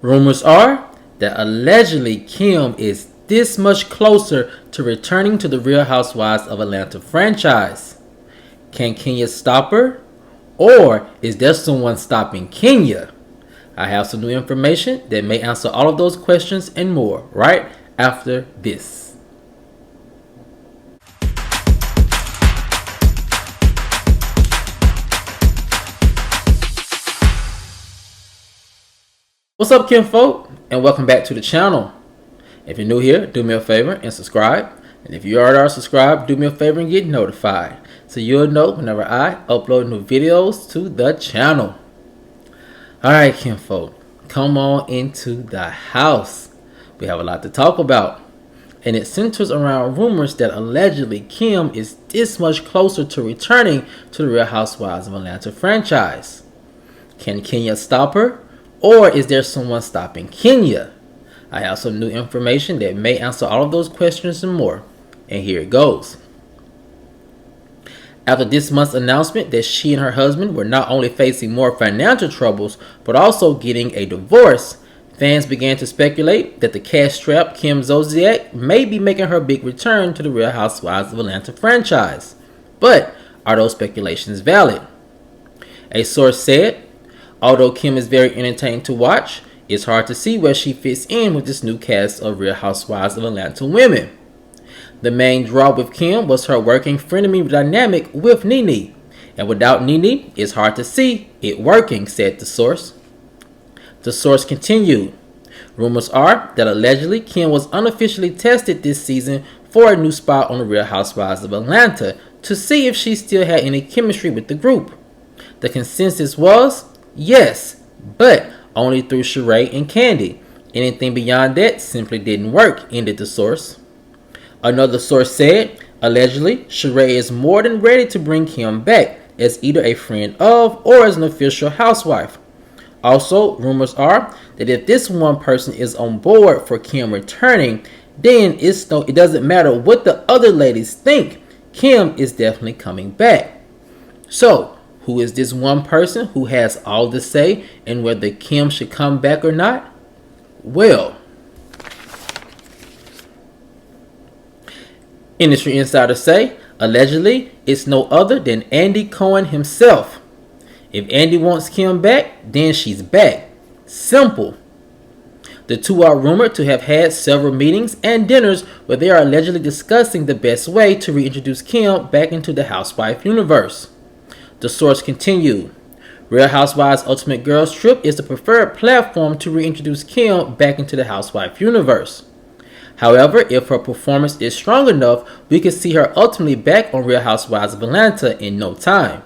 Rumors are that allegedly Kim is this much closer to returning to the Real Housewives of Atlanta franchise. Can Kenya stop her? Or is there someone stopping Kenya? I have some new information that may answer all of those questions and more right after this. What's up, kinfolk, and welcome back to the channel. If you're new here, do me a favor and subscribe. And if you already are subscribed, do me a favor and get notified, so you'll know whenever I upload new videos to the channel. Alright, kinfolk, come on into the house. We have a lot to talk about, and it centers around rumors that allegedly Kim is this much closer to returning to the Real Housewives of Atlanta franchise. Can Kenya stop her? Or is there someone stopping Kenya? I have some new information that may answer all of those questions and more. And here it goes. After this month's announcement that she and her husband were not only facing more financial troubles, but also getting a divorce, fans began to speculate that the cash-strapped kimzolciak may be making her big return to the Real Housewives of Atlanta franchise. But are those speculations valid? A source said, although Kim is very entertaining to watch, it's hard to see where she fits in with this new cast of Real Housewives of Atlanta women. The main draw with Kim was her working frenemy dynamic with Nene, and without Nene, it's hard to see it working, said the source. The source continued, rumors are that allegedly Kim was unofficially tested this season for a new spot on the Real Housewives of Atlanta to see if she still had any chemistry with the group. The consensus was, yes, but only through Sheree and Kandi. Anything beyond that simply didn't work, ended the source. Another source said, allegedly, Sheree is more than ready to bring Kim back as either a friend of or as an official housewife. Also, rumors are that if this one person is on board for Kim returning, then it doesn't matter what the other ladies think. Kim is definitely coming back. So, who is this one person who has all the say in whether Kim should come back or not? Well, industry insiders say, allegedly, it's no other than Andy Cohen himself. If Andy wants Kim back, then she's back. Simple. The two are rumored to have had several meetings and dinners where they are allegedly discussing the best way to reintroduce Kim back into the housewife universe. The source continued, Real Housewives Ultimate Girls Trip is the preferred platform to reintroduce Kim back into the housewife universe. However, if her performance is strong enough, we could see her ultimately back on Real Housewives of Atlanta in no time,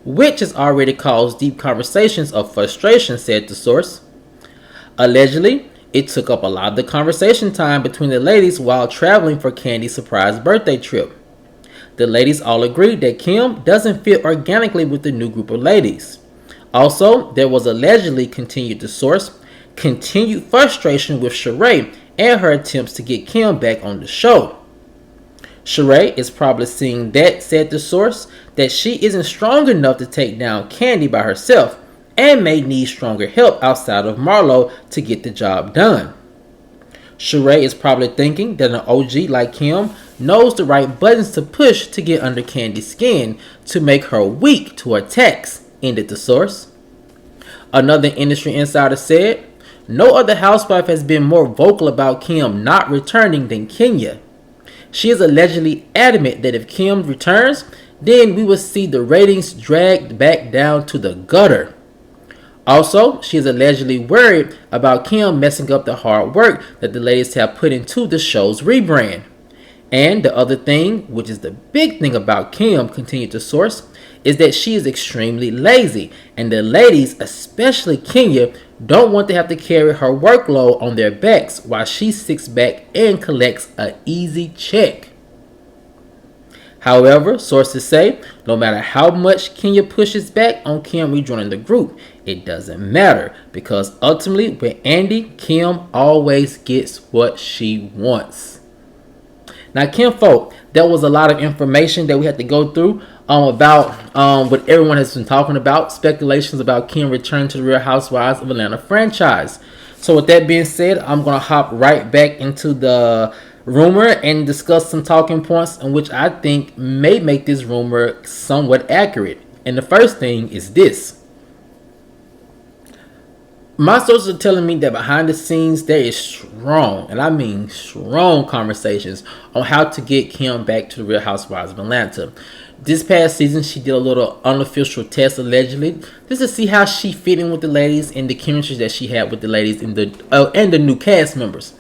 which has already caused deep conversations of frustration, said the source. Allegedly, it took up a lot of the conversation time between the ladies while traveling for Kandi's surprise birthday trip. The ladies all agreed that Kim doesn't fit organically with the new group of ladies. Also, there was allegedly, continued the source, continued frustration with Sheree and her attempts to get Kim back on the show. Sheree is probably seeing that, said the source, that she isn't strong enough to take down Kandi by herself and may need stronger help outside of Marlo to get the job done. Sheree is probably thinking that an OG like Kim knows the right buttons to push to get under Kandi's skin to make her weak to attacks, ended the source. Another industry insider said, no other housewife has been more vocal about Kim not returning than Kenya. She is allegedly adamant that if Kim returns, then we will see the ratings dragged back down to the gutter. Also, she is allegedly worried about Kim messing up the hard work that the ladies have put into the show's rebrand. And the other thing, which is the big thing about Kim, continued the source, is that she is extremely lazy, and the ladies, especially Kenya, don't want to have to carry her workload on their backs while she sits back and collects an easy check. However, sources say no matter how much Kenya pushes back on Kim rejoining the group, it doesn't matter, because ultimately with Andy, Kim always gets what she wants. Now, kinfolk, there was a lot of information that we had to go through about what everyone has been talking about, speculations about Kim returning to the Real Housewives of Atlanta franchise. So with that being said, I'm going to hop right back into the rumor and discuss some talking points in which I think may make this rumor somewhat accurate. And the first thing is this. My sources are telling me that behind the scenes there is strong, and I mean strong, conversations on how to get Kim back to the Real Housewives of Atlanta. This past season, she did a little unofficial test, allegedly, just to see how she fit in with the ladies and the chemistry that she had with the ladies and the new cast members.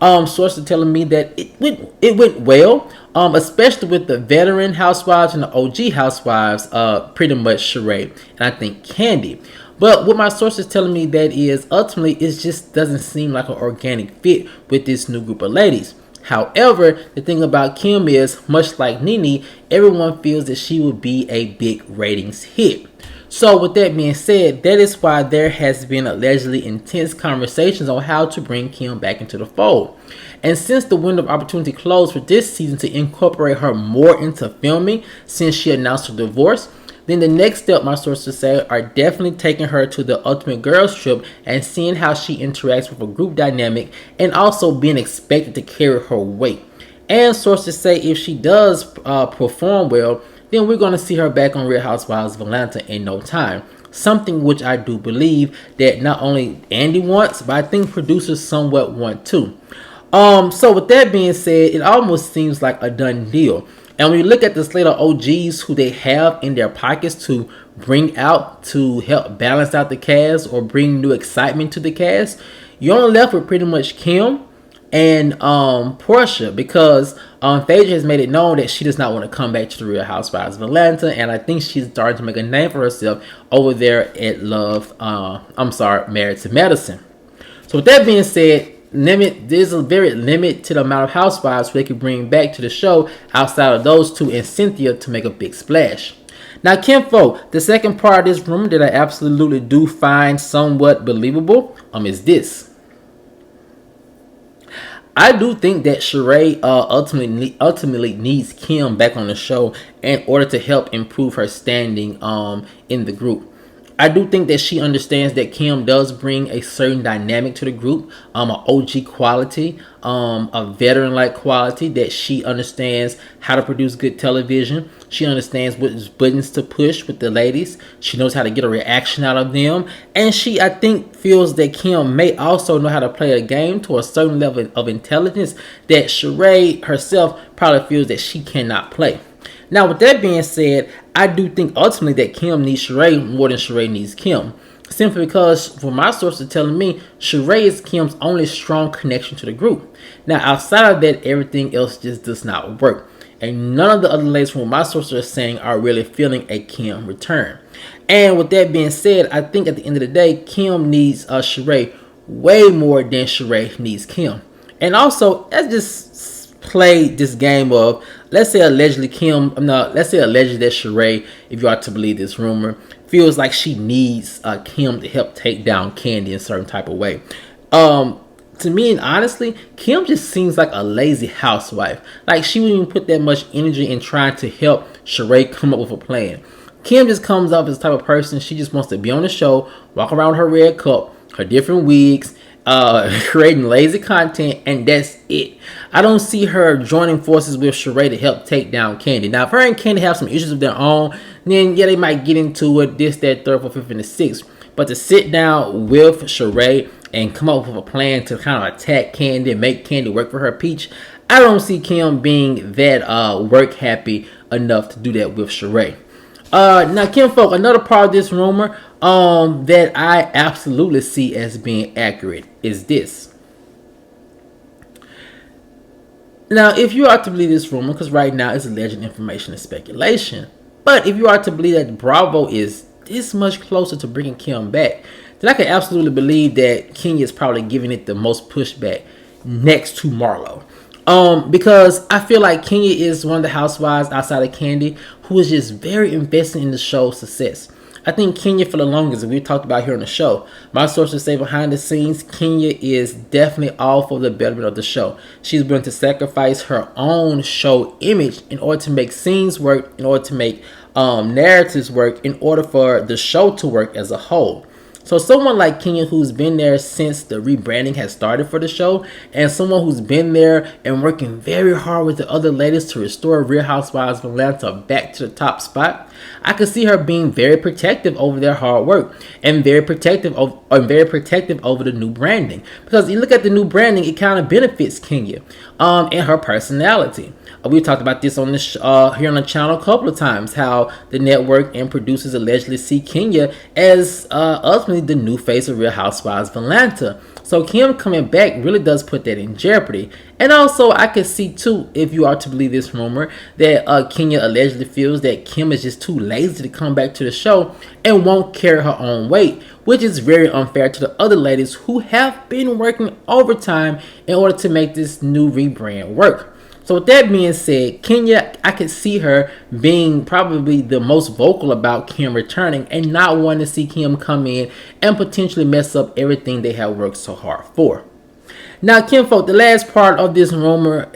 Sources are telling me that it went well, especially with the veteran housewives and the OG housewives, pretty much Sheree and I think Kandi. But what my sources telling me that is ultimately it just doesn't seem like an organic fit with this new group of ladies. However, the thing about Kim is, much like Nene, everyone feels that she would be a big ratings hit. So with that being said, that is why there has been allegedly intense conversations on how to bring Kim back into the fold. And since the window of opportunity closed for this season to incorporate her more into filming since she announced her divorce, then the next step, my sources say, are definitely taking her to the Ultimate Girls Trip and seeing how she interacts with a group dynamic and also being expected to carry her weight. And sources say if she does perform well, then we're going to see her back on Real Housewives of Atlanta in no time. Something which I do believe that not only Andy wants, but I think producers somewhat want too. So with that being said, it almost seems like a done deal. And when you look at the slate of OGs who they have in their pockets to bring out to help balance out the cast or bring new excitement to the cast, you're only left with pretty much Kim and Portia, because Phaedra has made it known that she does not want to come back to the Real Housewives of Atlanta, and I think she's starting to make a name for herself over there at Married to Medicine. So with that being said, there's a very limited amount of housewives they could bring back to the show outside of those two and Cynthia to make a big splash. Now, Kinfolk, the second part of this rumor that I absolutely do find somewhat believable is this. I do think that Sheree ultimately needs Kim back on the show in order to help improve her standing in the group. I do think that she understands that Kim does bring a certain dynamic to the group, an OG quality, a veteran-like quality, that she understands how to produce good television. She understands what buttons to push with the ladies. She knows how to get a reaction out of them. And she, I think, feels that Kim may also know how to play a game to a certain level of intelligence that Sheree herself probably feels that she cannot play. Now, with that being said, I do think ultimately that Kim needs Sheree more than Sheree needs Kim. Simply because, for my sources telling me, Sheree is Kim's only strong connection to the group. Now, outside of that, everything else just does not work. And none of the other ladies from my sources are saying are really feeling a Kim return. And with that being said, I think at the end of the day, Kim needs Sheree way more than Sheree needs Kim. And also, let's just play this game of, let's say allegedly that Sheree, if you are to believe this rumor, feels like she needs Kim to help take down Kandi in a certain type of way. To me, and honestly, Kim just seems like a lazy housewife. Like, she wouldn't even put that much energy in trying to help Sheree come up with a plan. Kim just comes off as the type of person, she just wants to be on the show, walk around with her red cup, her different wigs, creating lazy content, and that's it. I don't see her joining forces with Sheree to help take down Kandi. Now, if her and Kandi have some issues of their own, then yeah, they might get into it, this, that, third, fourth, fifth, and the sixth. But to sit down with Sheree and come up with a plan to kind of attack Kandi and make Kandi work for her peach, I don't see Kim being that work happy enough to do that with Sheree. Now, Kinfolk, another part of this rumor that I absolutely see as being accurate is this. Now, if you are to believe this rumor, because right now it's alleged information and speculation, but if you are to believe that Bravo is this much closer to bringing Kim back, then I can absolutely believe that Kenya is probably giving it the most pushback next to Marlo. Because I feel like Kenya is one of the housewives outside of Kandi who is just very invested in the show's success. I think Kenya, for the longest, we talked about here on the show, my sources say behind the scenes, Kenya is definitely all for the betterment of the show. She's willing to sacrifice her own show image in order to make scenes work, in order to make narratives work, in order for the show to work as a whole. So someone like Kenya, who's been there since the rebranding has started for the show, and someone who's been there and working very hard with the other ladies to restore Real Housewives of Atlanta back to the top spot, I could see her being very protective over their hard work and very protective over the new branding. Because you look at the new branding, it kind of benefits Kenya and her personality. We talked about this on this here on the channel a couple of times, how the network and producers allegedly see Kenya as ultimately the new face of Real Housewives of Atlanta. So Kim coming back really does put that in jeopardy. And also, I could see too, if you are to believe this rumor, that Kenya allegedly feels that Kim is just too lazy to come back to the show and won't carry her own weight, which is very unfair to the other ladies who have been working overtime in order to make this new rebrand work. So with that being said, Kenya, I could see her being probably the most vocal about Kim returning and not wanting to see Kim come in and potentially mess up everything they have worked so hard for. Now, Kimfolk, the last part of this rumor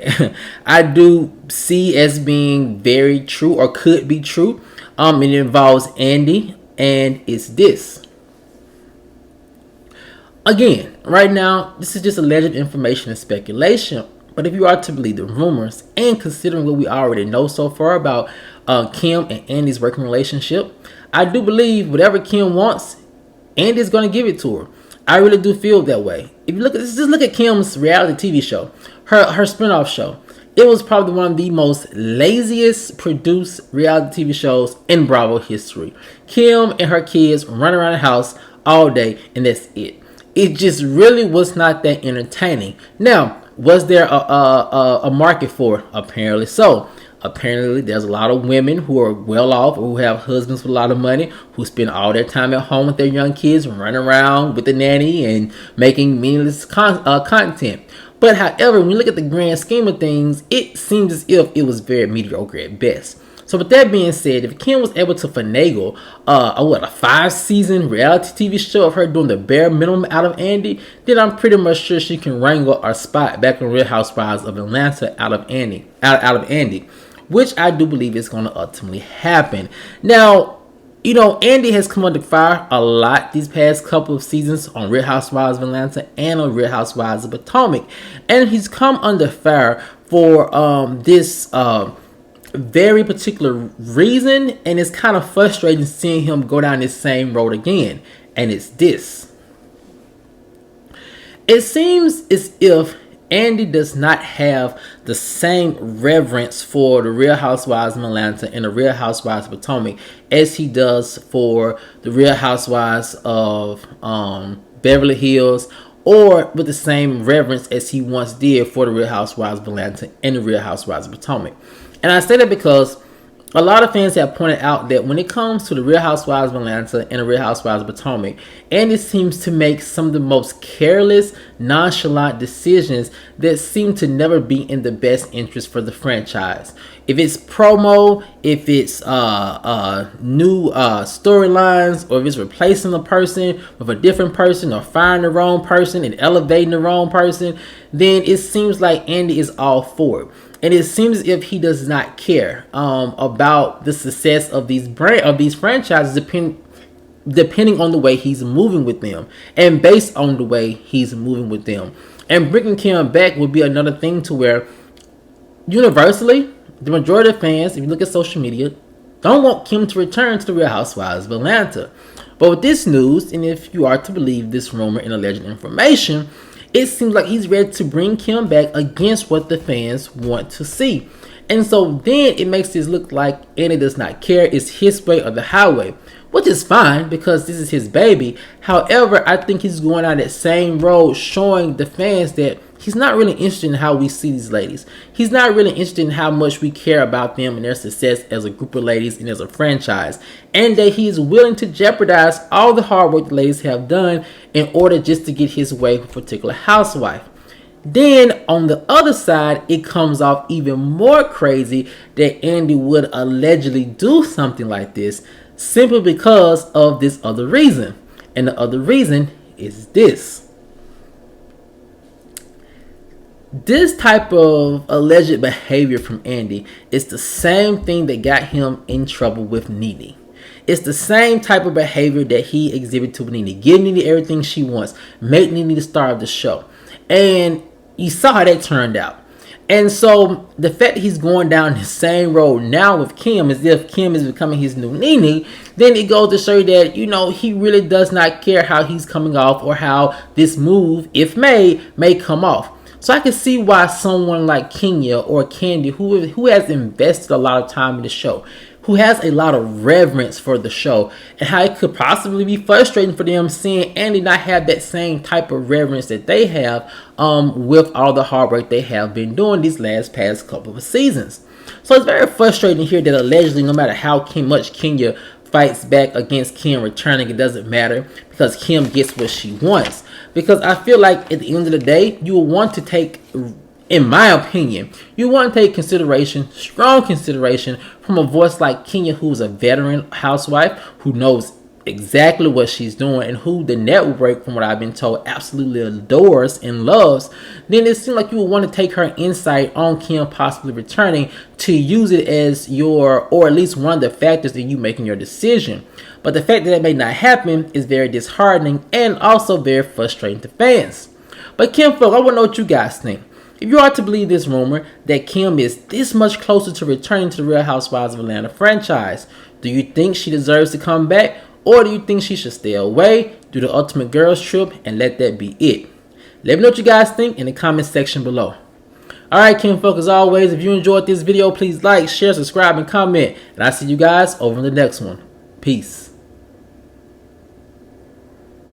I do see as being very true or could be true. It involves Andy, and it's this. Again, right now, this is just alleged information and speculation. But if you are to believe the rumors, and considering what we already know so far about Kim and Andy's working relationship, I do believe whatever Kim wants, Andy's going to give it to her. I really do feel that way. If you just look at Kim's reality TV show, her spinoff show, it was probably one of the most laziest produced reality TV shows in Bravo history. Kim and her kids run around the house all day, and that's it. It just really was not that entertaining. Now, was there a market for it? Apparently so. Apparently there's a lot of women who are well off, or who have husbands with a lot of money, who spend all their time at home with their young kids, running around with the nanny and making meaningless content. But however, when you look at the grand scheme of things, it seems as if it was very mediocre at best. So with that being said, if Kim was able to finagle a 5-season reality TV show of her doing the bare minimum out of Andy, then I'm pretty much sure she can wrangle our spot back on Real Housewives of Atlanta out of Andy, which I do believe is going to ultimately happen. Now, you know, Andy has come under fire a lot these past couple of seasons on Real Housewives of Atlanta and on Real Housewives of Potomac, and he's come under fire for this very particular reason, and it's kind of frustrating seeing him go down this same road again, and it's this. It seems as if Andy does not have the same reverence for the Real Housewives of Atlanta and the Real Housewives of Potomac as he does for the Real Housewives of Beverly Hills, or with the same reverence as he once did for the Real Housewives of Atlanta and the Real Housewives of Potomac. And I say that because a lot of fans have pointed out that when it comes to the Real Housewives of Atlanta and the Real Housewives of Potomac, Andy seems to make some of the most careless, nonchalant decisions that seem to never be in the best interest for the franchise. If it's promo, if it's new storylines, or if it's replacing a person with a different person, or firing the wrong person and elevating the wrong person, then it seems like Andy is all for it. And it seems as if he does not care about the success of these franchises, depending on the way he's moving with them, and based on the way he's moving with them. And bringing Kim back would be another thing to where, universally, the majority of fans, if you look at social media, don't want Kim to return to the Real Housewives of Atlanta. But with this news, and if you are to believe this rumor and alleged information, it seems like he's ready to bring Kim back against what the fans want to see. And so then it makes this look like Andy does not care. It's his way or the highway, which is fine because this is his baby. However, I think he's going down that same road, showing the fans that he's not really interested in how we see these ladies. He's not really interested in how much we care about them and their success as a group of ladies and as a franchise. And that he's willing to jeopardize all the hard work the ladies have done in order just to get his way with a particular housewife. Then on the other side, it comes off even more crazy that Andy would allegedly do something like this simply because of this other reason. And the other reason is this. This type of alleged behavior from Andy is the same thing that got him in trouble with Nene. It's the same type of behavior that he exhibited to Nene. Give Nene everything she wants. Make Nene the star of the show. And you saw how that turned out. And so the fact that he's going down the same road now with Kim, as if Kim is becoming his new Nene, then it goes to show you that, you know, he really does not care how he's coming off or how this move, if made, may come off. So I can see why someone like Kenya or Candy, who has invested a lot of time in the show, who has a lot of reverence for the show, and how it could possibly be frustrating for them seeing Andy not have that same type of reverence that they have with all the hard work they have been doing these past couple of seasons. So it's very frustrating to hear that allegedly, no matter how much Kenya fights back against Kim returning, it doesn't matter because Kim gets what she wants. Because I feel like at the end of the day, you will want to take, in my opinion, you want to take consideration, strong consideration, from a voice like Kenya, who's a veteran housewife, who knows exactly what she's doing, and who the network, from what I've been told, absolutely adores and loves. Then it seems like you would want to take her insight on Kim possibly returning to use it as your, or at least one of the factors in you making your decision. But the fact that that may not happen is very disheartening and also very frustrating to fans. But Kim folk, I want to know what you guys think. If you are to believe this rumor that Kim is this much closer to returning to the Real Housewives of Atlanta franchise, do you think she deserves to come back, or do you think she should stay away, do the ultimate girls trip, and let that be it? Let me know what you guys think in the comment section below. Alright, Kim folk, as always, if you enjoyed this video, please like, share, subscribe, and comment. And I'll see you guys over in the next one. Peace.